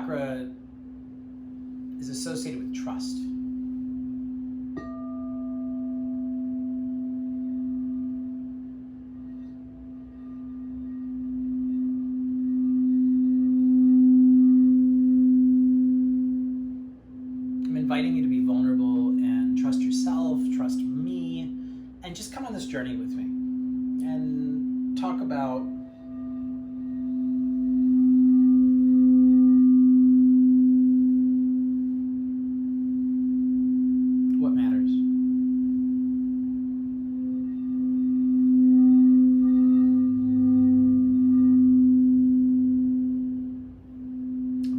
chakra is associated with trust. I'm inviting you to be vulnerable and trust yourself, trust me, and just come on this journey with me and talk about what matters.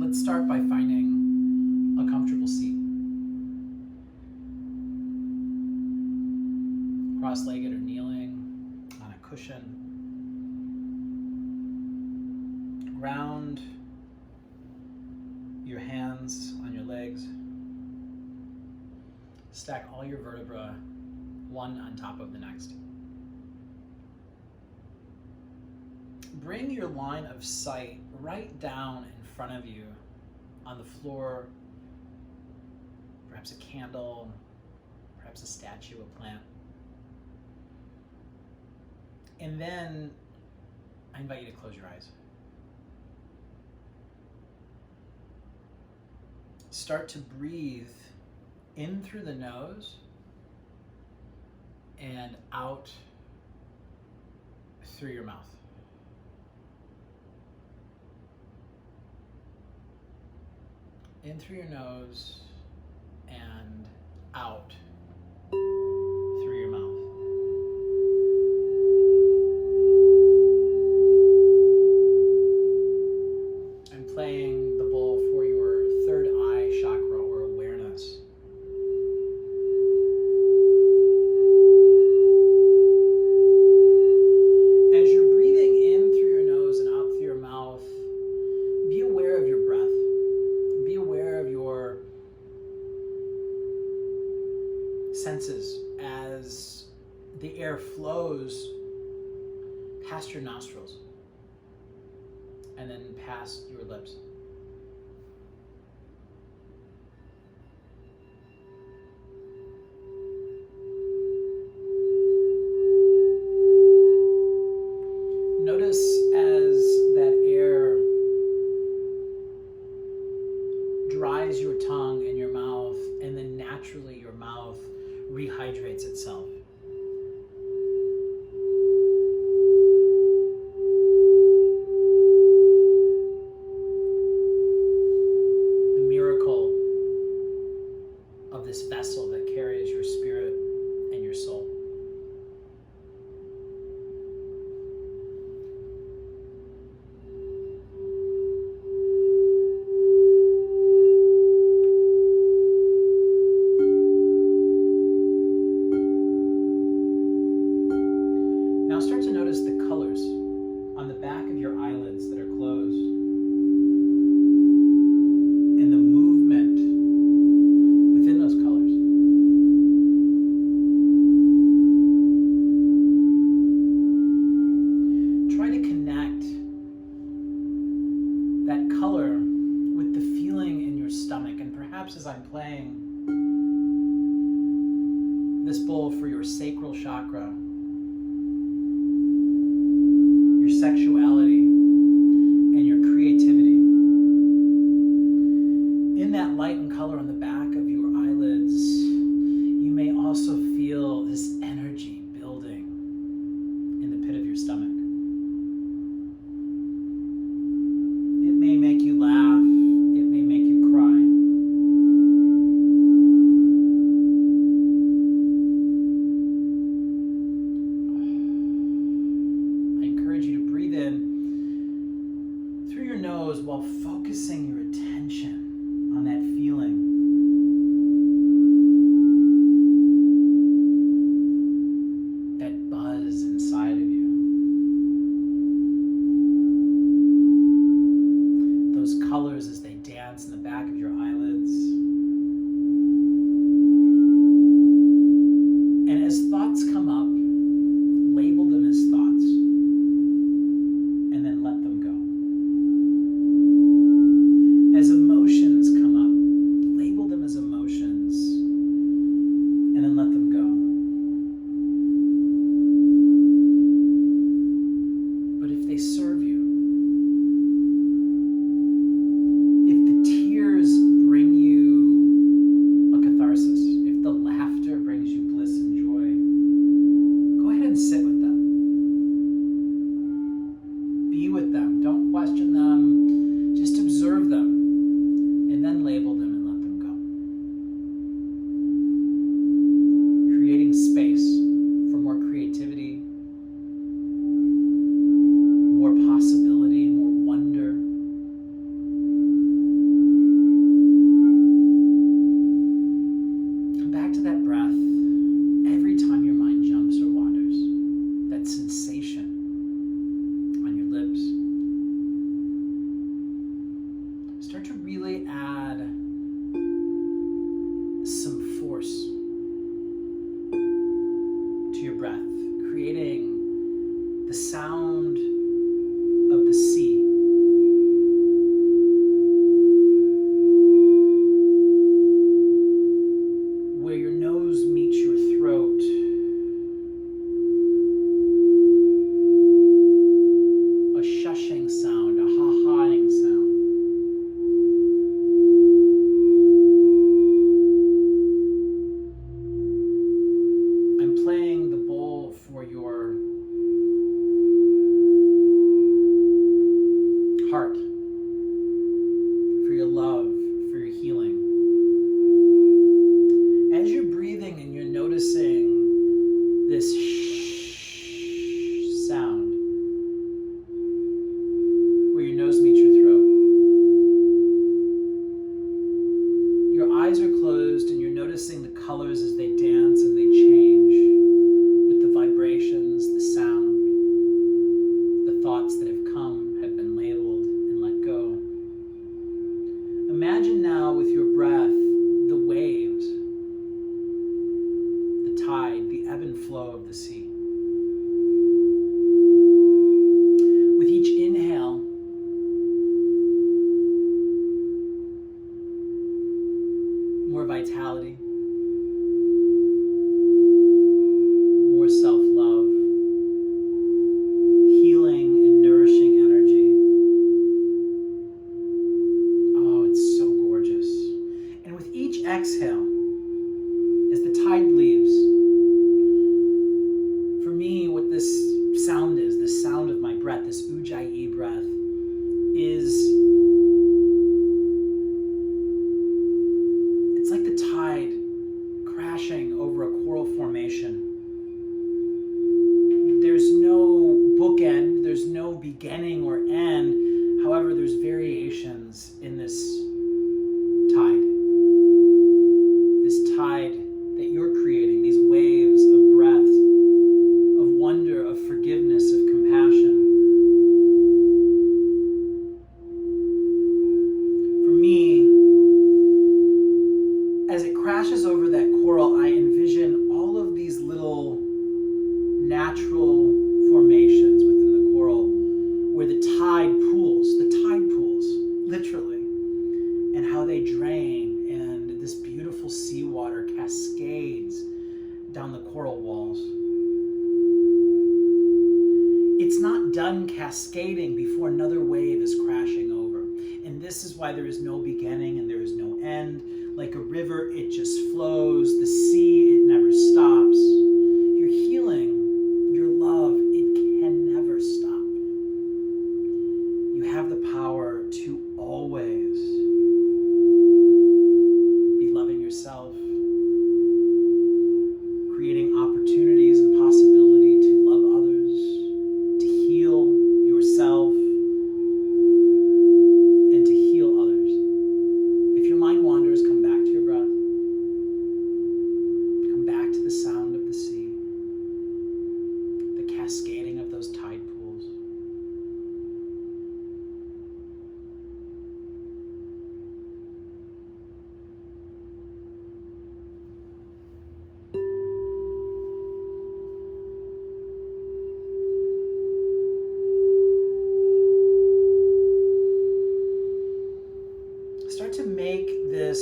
Let's start by finding a comfortable seat. Cross-legged or kneeling on a cushion. Ground your hands on your legs. Stack all your vertebrae one on top of the next. Bring your line of sight right down in front of you on the floor, perhaps a candle, perhaps a statue, a plant. And then I invite you to close your eyes. Start to breathe in through the nose and out through your mouth. In through your nose and out through your mouth. I'm playing the bowl for your third eye chakra or awareness. As you're breathing in through your nose and out through your mouth, be aware of your breath. Be aware of your senses as the air flows past your nostrils and then past your lips. Notice as that air dries your tongue and your mouth, and then naturally your mouth rehydrates itself. The miracle of this vessel that carries your spirit and your soul. Now start to notice the colors on the back of your eyelids that are closed and the movement within those colors. Try to connect that color with the feeling in your stomach, and perhaps as I'm playing this bowl for your sacral chakra, sexuality, and your creativity. In that light and color on the back of your eyelids, you may also feel this energy building in the pit of your stomach. It may make you laugh, it may make you cry. While focusing your attention on that feeling eyes are closed and you're noticing the colors as they dance and they change with the vibrations, the sound, the thoughts that have come, have been labeled and let go. Imagine now with your breath the waves, the tide, the ebb and flow of the sea. With each inhale, more vitality, more self-love, healing and nourishing energy. Oh, it's so gorgeous. And with each exhale, as the tide leaves, for me, what this sound is, the sound of my breath, this ujjayi breath, is it's like the tide crashing over a coral formation. There's no bookend, there's no beginning or end. However, there's variations in this tide. This tide that you're creating, these waves of breath, of wonder, of forgiveness, of compassion. For me, as it crashes over that coral, I envision all of these little natural formations within the coral where the tide pools, literally, and how they drain and this beautiful seawater cascades down the coral walls. It's not done cascading before another wave is crashing over. And this is why there is no beginning and there is no end. Like a river, it just flows. The sea, it never stops. Your healing, your love, it can never stop. You have the power to always be loving yourself, creating opportunities and possibility to love others, to heal yourself, and to heal others. If your mind wanders, come back to your breath. Come back to the sound of the sea, the cascading of those tide pools. Start to make this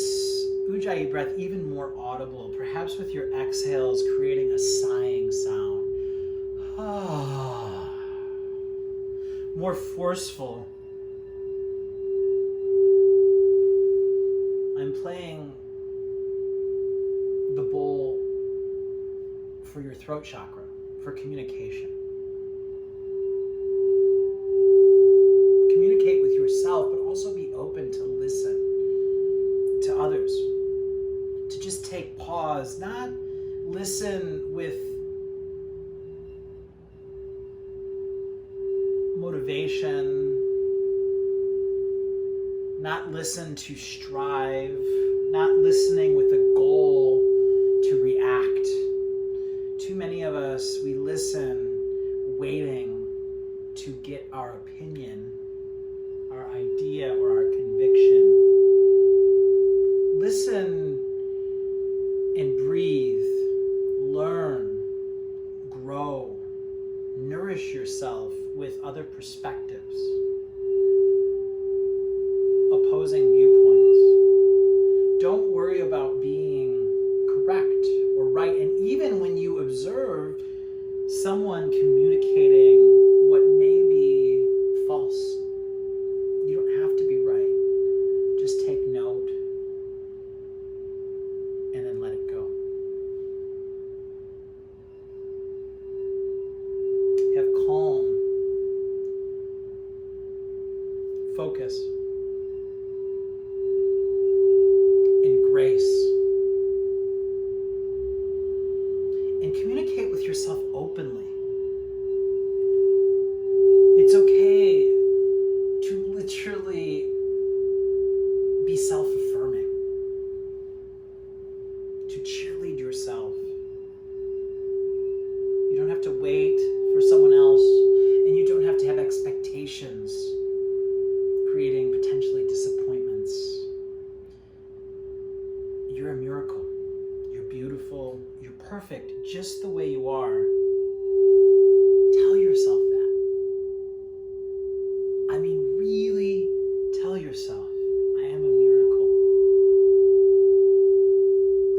ujjayi breath even more audible, perhaps with your exhales creating a sighing sound. More forceful. I'm playing the bowl for your throat chakra, for communication. Communicate with yourself, but also be open to listen to others. To just take pause, not listen with motivation, not listen to strive, not listening with a goal to react. Too many of us, we listen waiting to get our opinion, our idea, or our conviction. Listen and breathe, learn, grow, nourish yourself with other perspectives, opposing viewpoints. Don't worry about being correct or right. And even when you observe someone communicating what may be false, you don't have to be right. Just take note and then let it go. Have calm, focus, and grace. And communicate with yourself openly. It's okay to literally be self-affirming. to cheerlead yourself. You don't have to wait for someone else, and you don't have to have expectations, creating potentially disappointments. You're a miracle. You're beautiful. You're perfect just the way you are. Tell yourself that. I mean, really tell yourself, I am a miracle.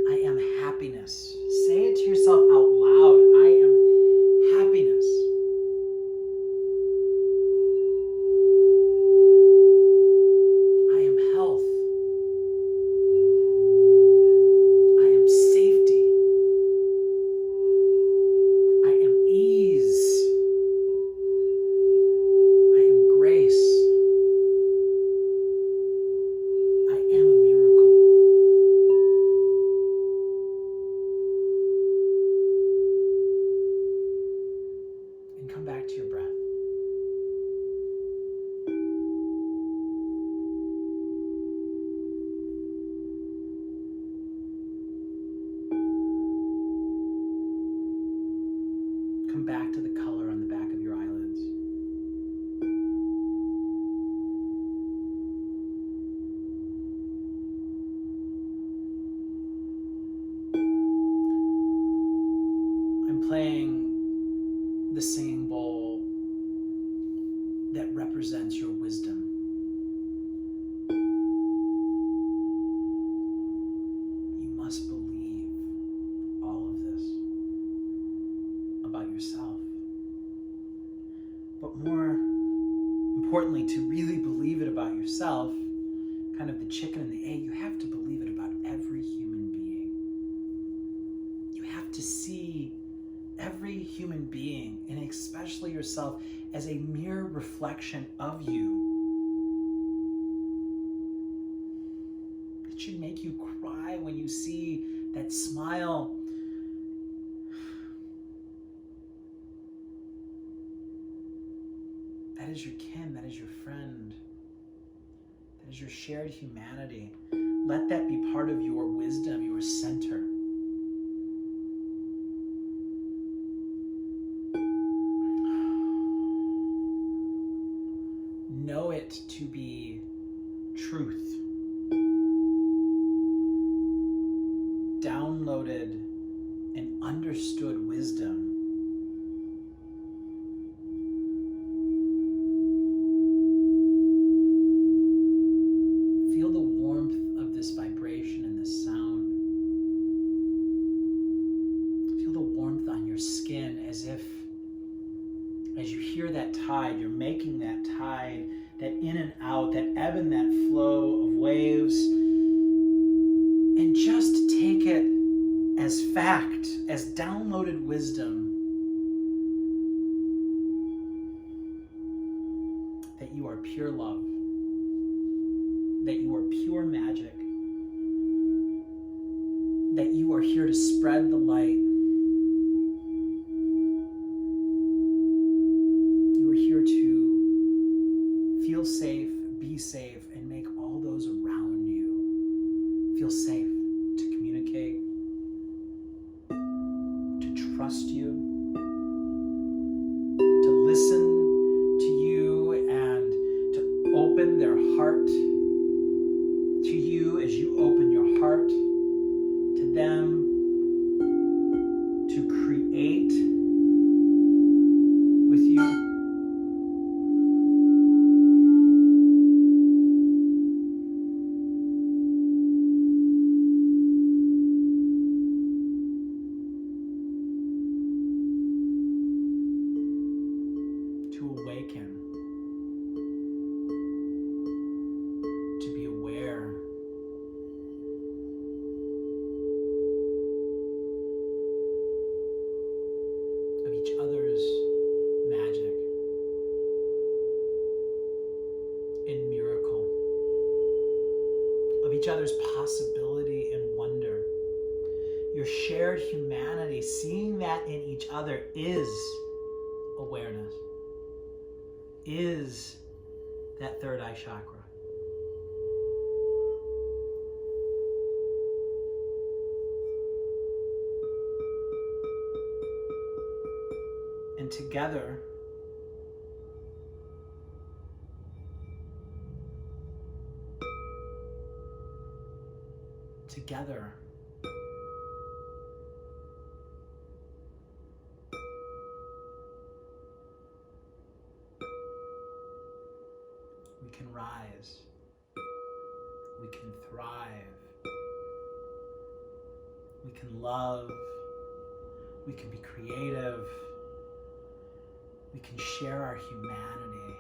I am happiness. Say it to yourself out loud. I am happiness. I am health. I am safety. I am ease. I am grace. I am a miracle. And come back to your breath. Come back to the color on the back of your eyelids. I'm playing the singing bowl that represents your wisdom. You must believe all of this about yourself. But more importantly, to really believe it about yourself, kind of the chicken and the egg, you have to believe it about every human being. You have to see every human being, and especially yourself, as a mere reflection of you. It should make you cry when you see that smile. That is your kin, that is your friend, that is your shared humanity. Let that be part of your wisdom, your center. Know it to be truth. Downloaded and understood wisdom. Feel the warmth of this vibration and this sound. Feel the warmth on your skin as if, as you hear that tide, you're making that tide, that in and out, that ebb and that flow of waves, and just take it as fact, as downloaded wisdom, that you are pure love, that you are pure magic, that you are here to spread the light. You are here to feel safe, be safe, and make all those around you feel safe, to communicate, to trust you, to listen to you, and to open their heart to you as you open your heart to them, to create with you. To awaken, to be aware of each other's magic and miracle, of each other's possibility and wonder. Your shared humanity, seeing that in each other, is awareness, is that third eye chakra. And together, we can rise, we can thrive, we can love, we can be creative, we can share our humanity,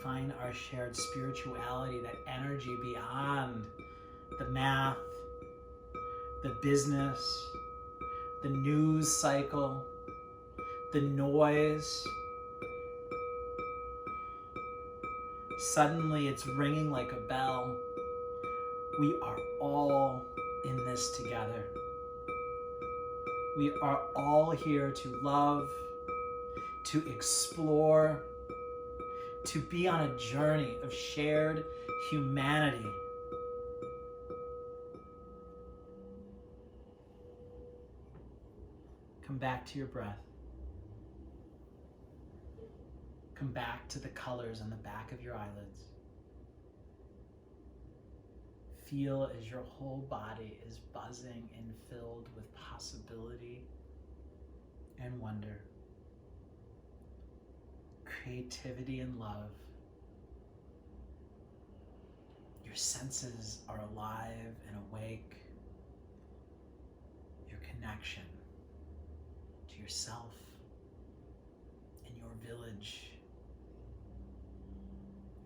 find our shared spirituality, that energy beyond the math, the business, the news cycle, the noise. Suddenly it's ringing like a bell. We are all in this together. We are all here to love, to explore, to be on a journey of shared humanity. Come back to your breath. Come back to the colors on the back of your eyelids. Feel as your whole body is buzzing and filled with possibility and wonder, creativity and love. Your senses are alive and awake. Your connection to yourself and your village,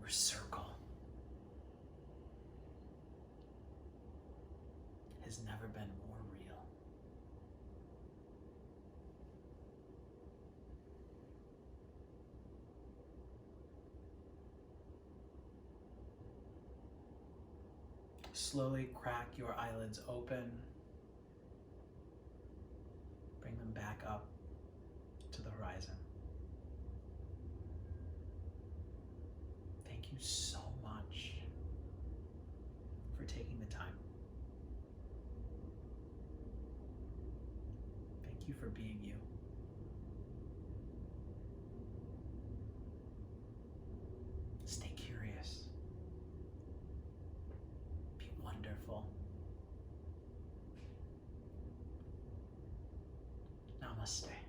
your circle, has never been more real. Slowly crack your eyelids open. Bring them back up to the horizon. Thank you so much for taking the time. Thank you for being you. Stay curious. Be wonderful. Namaste.